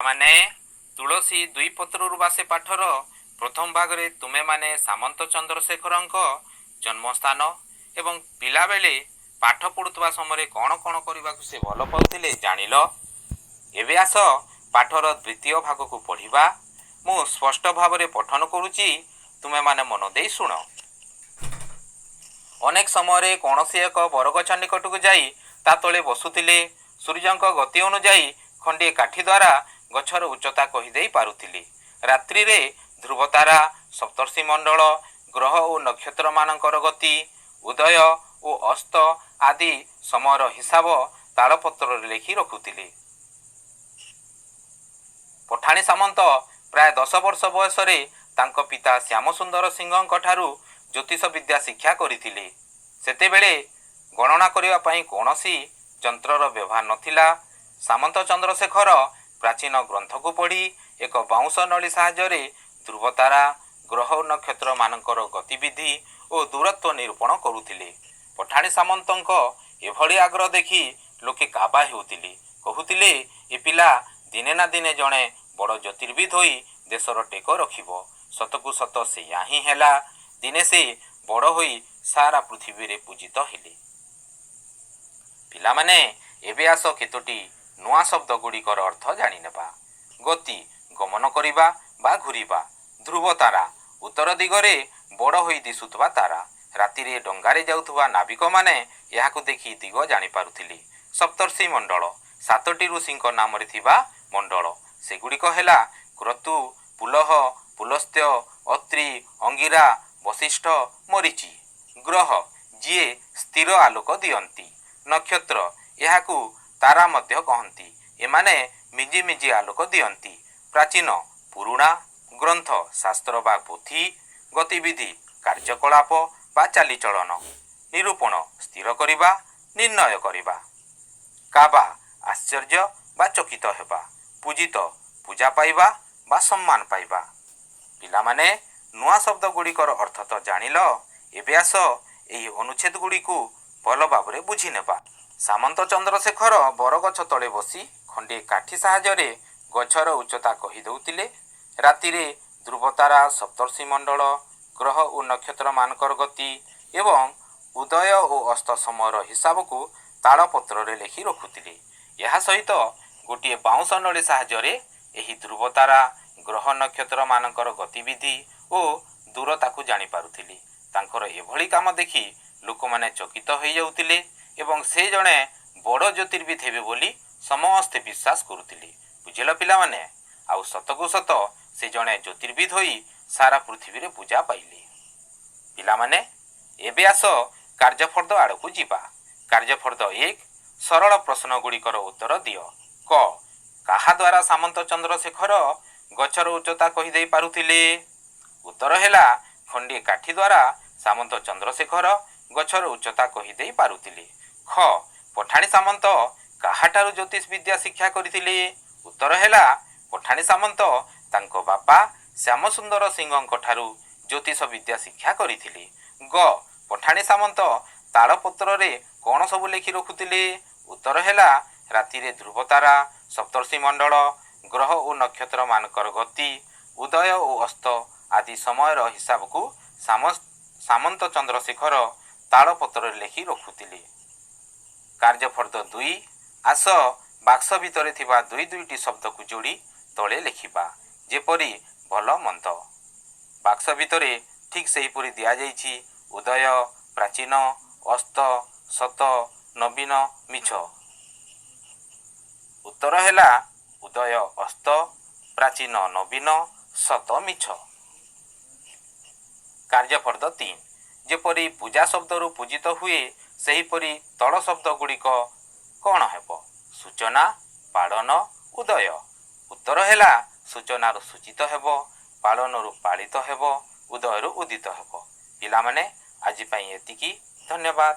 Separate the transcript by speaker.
Speaker 1: ମାନେ ତୁଳସୀ ଦୁଇ ପତ୍ରରୁ ବାସେ ପାଠର ପ୍ରଥମ ଭାଗରେ ତୁମେମାନେ ସାମନ୍ତ ଚନ୍ଦ୍ରଶେଖରଙ୍କ ଜନ୍ମସ୍ଥାନ ଏବଂ ପିଲାବେଳେ ପାଠ ପଢ଼ୁଥିବା ସମୟରେ କ'ଣ କ'ଣ କରିବାକୁ ସେ ଭଲ ପାଉଥିଲେ ଜାଣିଲ। ଏବେ ଆସ ପାଠର ଦ୍ୱିତୀୟ ଭାଗକୁ ପଢ଼ିବା। ମୁଁ ସ୍ପଷ୍ଟ ଭାବରେ ପଠନ କରୁଛି, ତୁମେମାନେ ମନ ଦେଇ ଶୁଣ। ଅନେକ ସମୟରେ କୌଣସି ଏକ ବରଗଛ ନିକଟକୁ ଯାଇ ତା ତଳେ ବସୁଥିଲେ। ସୂର୍ଯ୍ୟଙ୍କ ଗତି ଅନୁଯାୟୀ ଖଣ୍ଡିଏ କାଠି ଦ୍ୱାରା ଗଛର ଉଚ୍ଚତା କହିଦେଇ ପାରୁଥିଲେ। ରାତ୍ରିରେ ଧ୍ରୁବତାରା, ସପ୍ତର୍ଷି ମଣ୍ଡଳ, ଗ୍ରହ ଓ ନକ୍ଷତ୍ରମାନଙ୍କର ଗତି, ଉଦୟ ଓ ଅସ୍ତ ଆଦି ସମୟର ହିସାବ ତାଳପତ୍ରରେ ଲେଖି ରଖୁଥିଲେ। ପଠାଣି ସାମନ୍ତ ପ୍ରାୟ 10 ବର୍ଷ ବୟସରେ ତାଙ୍କ ପିତା ଶ୍ୟାମସୁନ୍ଦର ସିଂହଙ୍କଠାରୁ ଜ୍ୟୋତିଷ ବିଦ୍ୟା ଶିକ୍ଷା କରିଥିଲେ। ସେତେବେଳେ ଗଣନା କରିବା ପାଇଁ କୌଣସି ଯନ୍ତ୍ରର ବ୍ୟବହାର ନଥିଲା। ସାମନ୍ତ ଚନ୍ଦ୍ରଶେଖର ପ୍ରାଚୀନ ଗ୍ରନ୍ଥକୁ ପଢ଼ି ଏକ ବାଉଁଶ ନଳୀ ସାହାଯ୍ୟରେ ଧ୍ରୁବତାରା, ଗ୍ରହ ଓ ନକ୍ଷତ୍ରମାନଙ୍କର ଗତିବିଧି ଓ ଦୂରତ୍ୱ ନିରୂପଣ କରୁଥିଲେ। ପଠାଣି ସାମନ୍ତଙ୍କ ଏଭଳି ଆଗ୍ରହ ଦେଖି ଲୋକେ କାବା ହେଉଥିଲେ। କହୁଥିଲେ, ଏ ପିଲା ଦିନେ ନା ଦିନେ ଜଣେ ବଡ଼ ଜ୍ୟୋତିର୍ବିଦ ହୋଇ ଦେଶର ଟେକ ରଖିବ। ସତକୁ ସତ ସେଇଆ ହିଁ ହେଲା। ଦିନେ ସେ ବଡ଼ ହୋଇ ସାରା ପୃଥିବୀରେ ପୂଜିତ ହେଲେ। ପିଲାମାନେ ଏବେ ଆସ କେତୋଟି ନୂଆ ଶବ୍ଦ ଗୁଡ଼ିକର ଅର୍ଥ ଜାଣିନେବା। ଗତି, ଗମନ କରିବା ବା ଘୂରିବା। ଧ୍ରୁବତାରା, ଉତ୍ତର ଦିଗରେ ବଡ଼ ହୋଇ ଦିଶୁଥିବା ତାରା। ରାତିରେ ଡଙ୍ଗାରେ ଯାଉଥିବା ନାବିକମାନେ ଏହାକୁ ଦେଖି ଦିଗ ଜାଣିପାରୁଥିଲେ। ସପ୍ତର୍ଷି ମଣ୍ଡଳ, 7ଟି ଋଷିଙ୍କ ନାମରେ ଥିବା ମଣ୍ଡଳ। ସେଗୁଡ଼ିକ ହେଲା କ୍ରତୁ, ପୁଲହ, ପୁଲସ୍ତ୍ୟ, ଅତ୍ରି, ଅଙ୍ଗିରା, ବଶିଷ୍ଠ, ମରିଚି। ଗ୍ରହ, ଯିଏ ସ୍ଥିର ଆଲୋକ ଦିଅନ୍ତି। ନକ୍ଷତ୍ର, ଏହାକୁ ତାରା ମଧ୍ୟ କହନ୍ତି। ଏମାନେ ମିଞ୍ଜି ମିଞ୍ଜି ଆଲୋକ ଦିଅନ୍ତି। ପ୍ରାଚୀନ, ପୁରୁଣା। ଗ୍ରନ୍ଥ, ଶାସ୍ତ୍ର ବା ପୋଥି। ଗତିବିଧି, କାର୍ଯ୍ୟକଳାପ ବା ଚାଲିଚଳନ। ନିରୂପଣ, ସ୍ଥିର କରିବା, ନିର୍ଣ୍ଣୟ କରିବା। କାବା, ଆଶ୍ଚର୍ଯ୍ୟ ବା ଚକିତ ହେବା। ପୂଜିତ, ପୂଜା ପାଇବା ବା ସମ୍ମାନ ପାଇବା। ପିଲାମାନେ ନୂଆ ଶବ୍ଦ ଗୁଡ଼ିକର ଅର୍ଥ ତ ଜାଣିଲ। ଏବେ ଆସ ଏହି ଅନୁଚ୍ଛେଦ ଗୁଡ଼ିକୁ ଭଲ ଭାବରେ ବୁଝିନେବା। ସାମନ୍ତ ଚନ୍ଦ୍ରଶେଖର ବରଗଛ ତଳେ ବସି ଖଣ୍ଡିଏ କାଠି ସାହାଯ୍ୟରେ ଗଛର ଉଚ୍ଚତା କହିଦେଉଥିଲେ। ରାତିରେ ଧ୍ରୁବତାରା, ସପ୍ତର୍ଷି ମଣ୍ଡଳ, ଗ୍ରହ ଓ ନକ୍ଷତ୍ରମାନଙ୍କର ଗତି ଏବଂ ଉଦୟ ଓ ଅସ୍ତ ସମୟର ହିସାବକୁ ତାଳପତ୍ରରେ ଲେଖି ରଖୁଥିଲେ। ଏହା ସହିତ ଗୋଟିଏ ବାଉଁଶ ନଳୀ ସାହାଯ୍ୟରେ ଏହି ଧ୍ରୁବତାରା, ଗ୍ରହ ନକ୍ଷତ୍ରମାନଙ୍କର ଗତିବିଧି ଓ ଦୂରତାକୁ ଜାଣିପାରୁଥିଲେ। ତାଙ୍କର ଏଭଳି କାମ ଦେଖି ଲୋକମାନେ ଚକିତ ହୋଇଯାଉଥିଲେ ଏବଂ ସେ ଜଣେ ବଡ଼ ଜ୍ୟୋତିର୍ବିଦ ହେବେ ବୋଲି ସମସ୍ତେ ବିଶ୍ୱାସ କରୁଥିଲେ। ବୁଝିଲ ପିଲାମାନେ? ଆଉ ସତକୁ ସତ ସେ ଜଣେ ଜ୍ୟୋତିର୍ବିଦ ହୋଇ ସାରା ପୃଥିବୀରେ ପୂଜା ପାଇଲେ। ପିଲାମାନେ ଏବେ ଆସ କାର୍ଯ୍ୟଫର୍ଦ୍ଦ ଆଡ଼କୁ ଯିବା। କାର୍ଯ୍ୟଫର୍ଦ୍ଦ 1, ସରଳ ପ୍ରଶ୍ନ ଗୁଡ଼ିକର ଉତ୍ତର ଦିଅ। କ. କାହା ଦ୍ୱାରା ସାମନ୍ତ ଚନ୍ଦ୍ରଶେଖର ଗଛର ଉଚ୍ଚତା କହିଦେଇ ପାରୁଥିଲେ? ଉତ୍ତର ହେଲା, ଖଣ୍ଡିଏ କାଠି ଦ୍ୱାରା ସାମନ୍ତ ଚନ୍ଦ୍ରଶେଖର ଗଛର ଉଚ୍ଚତା କହିଦେଇ ପାରୁଥିଲେ। ଖ. ପଠାଣି ସାମନ୍ତ କାହାଠାରୁ ଜ୍ୟୋତିଷ ବିଦ୍ୟା ଶିକ୍ଷା କରିଥିଲେ? ଉତ୍ତର ହେଲା, ପଠାଣି ସାମନ୍ତ ତାଙ୍କ ବାପା ଶ୍ୟାମସୁନ୍ଦର ସିଂହଙ୍କଠାରୁ ଜ୍ୟୋତିଷ ବିଦ୍ୟା ଶିକ୍ଷା କରିଥିଲେ। ଗ. ପଠାଣି ସାମନ୍ତ ତାଳପତ୍ରରେ କ'ଣ ସବୁ ଲେଖି ରଖୁଥିଲେ? ଉତ୍ତର ହେଲା, ରାତିରେ ଧ୍ରୁବତାରା, ସପ୍ତର୍ଷି ମଣ୍ଡଳ, ଗ୍ରହ ଓ ନକ୍ଷତ୍ରମାନଙ୍କର ଗତି, ଉଦୟ ଓ ଅସ୍ତ ଆଦି ସମୟର ହିସାବକୁ ସାମନ୍ତ ଚନ୍ଦ୍ରଶେଖର ତାଳପତ୍ରରେ ଲେଖି ରଖୁଥିଲେ। କାର୍ଯ୍ୟଫର୍ଦ୍ଦ 2, ଆସ ବାକ୍ସ ଭିତରେ ଥିବା ଦୁଇଟି ଶବ୍ଦକୁ ଯୋଡ଼ି ତଳେ ଲେଖିବା। ଯେପରି ଭଲ ମନ୍ଦ। ବାକ୍ସ ଭିତରେ ଠିକ୍ ସେହିପରି ଦିଆଯାଇଛି ଉଦୟ, ପ୍ରାଚୀନ, ଅସ୍ତ, ସତ, ନବୀନ, ମିଛ। ଉତ୍ତର ହେଲା ଉଦୟ ଅସ୍ତ, ପ୍ରାଚୀନ ନବୀନ, ସତ ମିଛ। କାର୍ଯ୍ୟଫର୍ଦ୍ଦ 3, ଯେପରି ପୂଜା ଶବ୍ଦରୁ ପୂଜିତ ହୁଏ ସେହିପରି ତଳ ଶବ୍ଦ ଗୁଡ଼ିକ କ'ଣ ହେବ? ସୂଚନା, ପାଳନ, ଉଦୟ। ଉତ୍ତର ହେଲା, ସୂଚନାରୁ ସୂଚିତ ହେବ, ପାଳନରୁ ପାଳିତ ହେବ, ଉଦୟରୁ ଉଦିତ ହେବ। ପିଲାମାନେ ଆଜି ପାଇଁ ଏତିକି। ଧନ୍ୟବାଦ।